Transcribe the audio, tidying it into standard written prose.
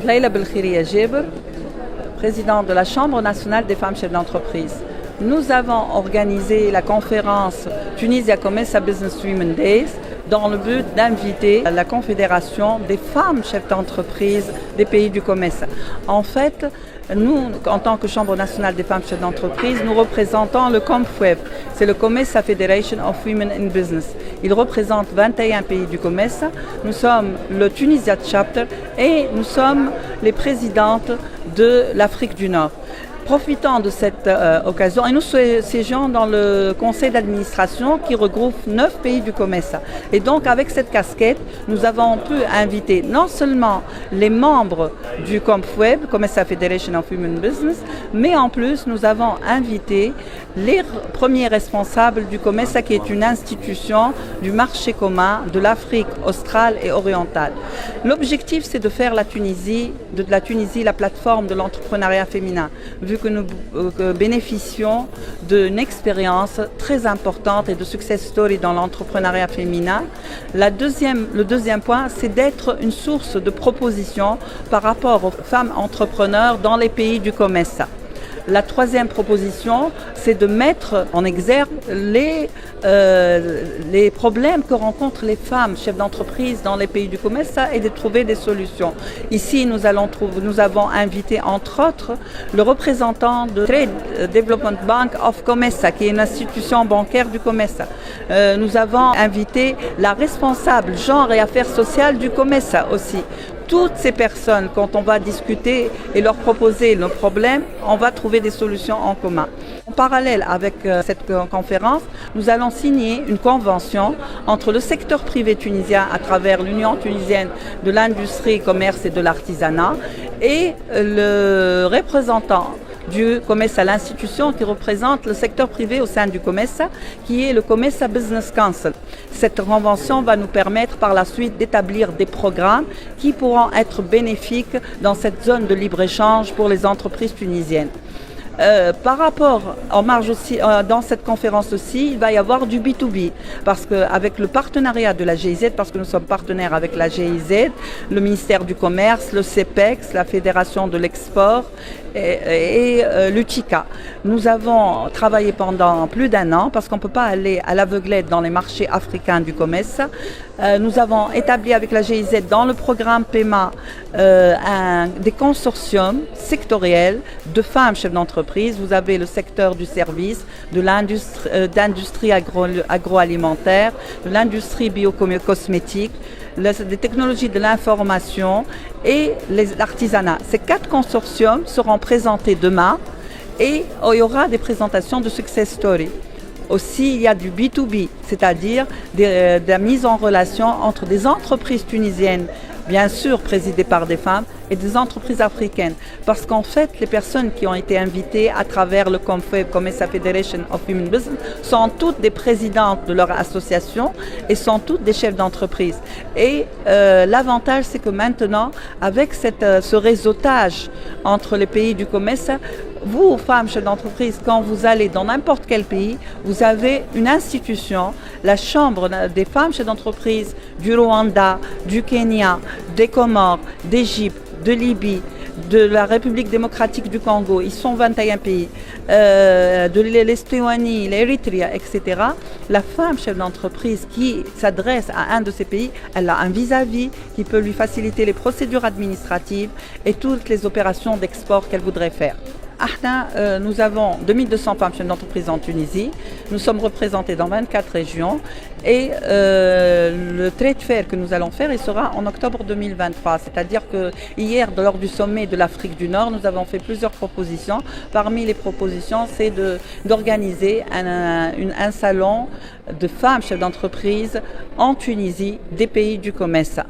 Leila Belkhiria Djeber, présidente de la Chambre nationale des femmes chefs d'entreprise. Nous avons organisé la conférence Tunisia Comesa Business Women Days dans le but d'inviter la Confédération des femmes chefs d'entreprise des pays du Comesa. En fait, nous, en tant que Chambre nationale des femmes chefs d'entreprise, nous représentons le COMFWEB, c'est le Comesa Federation of Women in Business. Il représente 21 pays du Comesa. Nous sommes le Tunisia Chapter et nous sommes les présidentes de l'Afrique du Nord. Profitant de cette occasion, et nous siégeons dans le conseil d'administration qui regroupe 9 pays du Comesa. Et donc avec cette casquette, nous avons pu inviter non seulement les membres du COMFWEB, Comesa Federation of Women Business, mais en plus nous avons invité les premiers responsables du Comesa, qui est une institution du marché commun de l'Afrique australe et orientale. L'objectif, c'est de faire de la Tunisie la plateforme de l'entrepreneuriat féminin, vu que nous bénéficions d'une expérience très importante et de success story dans l'entrepreneuriat féminin. Le deuxième point, c'est d'être une source de propositions par rapport aux femmes entrepreneurs dans les pays du Comesa. La troisième proposition, c'est de mettre en exergue les problèmes que rencontrent les femmes chefs d'entreprise dans les pays du Comesa et de trouver des solutions. Ici, nous avons invité entre autres le représentant de Trade Development Bank of Comesa, qui est une institution bancaire du Comesa. Nous avons invité la responsable genre et affaires sociales du Comesa aussi. Toutes ces personnes, quand on va discuter et leur proposer nos problèmes, on va trouver des solutions en commun. En parallèle avec cette conférence, nous allons signer une convention entre le secteur privé tunisien à travers l'Union tunisienne de l'industrie, commerce et de l'artisanat et le représentant du Comesa, l'institution qui représente le secteur privé au sein du Comesa, qui est le Comesa Business Council. Cette convention va nous permettre par la suite d'établir des programmes qui pourront être bénéfiques dans cette zone de libre-échange pour les entreprises tunisiennes. Par rapport en marge aussi, dans cette conférence aussi, il va y avoir du B2B parce qu'avec le partenariat de la GIZ, parce que nous sommes partenaires avec la GIZ, le ministère du Commerce, le CEPEX, la Fédération de l'export et l'UTICA. Nous avons travaillé pendant plus d'1 an parce qu'on ne peut pas aller à l'aveuglette dans les marchés africains du Comesa. Nous avons établi avec la GIZ dans le programme PEMA des consortiums sectoriels de femmes chefs d'entreprise. Vous avez le secteur du service, de l'industrie agroalimentaire, de l'industrie biocosmétique, des technologies de l'information et l'artisanat. Ces 4 consortiums seront présentés demain et il y aura des présentations de success story. Aussi, il y a du B2B, c'est-à-dire de la mise en relation entre des entreprises tunisiennes, bien sûr présidées par des femmes, et des entreprises africaines. Parce qu'en fait, les personnes qui ont été invitées à travers le COMFWEB, Comesa Federation of Women Business, sont toutes des présidentes de leur association et sont toutes des chefs d'entreprise. Et l'avantage, c'est que maintenant, avec ce réseautage entre les pays du Comesa, vous, femmes chefs d'entreprise, quand vous allez dans n'importe quel pays, vous avez une institution, la Chambre des femmes chefs d'entreprise du Rwanda, du Kenya, des Comores, d'Égypte, de Libye, de la République démocratique du Congo, ils sont 21 pays, de l'Estonie, l'Érythrée, etc. La femme chef d'entreprise qui s'adresse à un de ces pays, elle a un vis-à-vis qui peut lui faciliter les procédures administratives et toutes les opérations d'export qu'elle voudrait faire. Nous avons 2200 femmes chefs d'entreprise en Tunisie. Nous sommes représentés dans 24 régions et le trade fair que nous allons faire, il sera en octobre 2023. C'est-à-dire que hier, lors du sommet de l'Afrique du Nord, nous avons fait plusieurs propositions. Parmi les propositions, c'est d'organiser un salon de femmes chefs d'entreprise en Tunisie des pays du Comesa.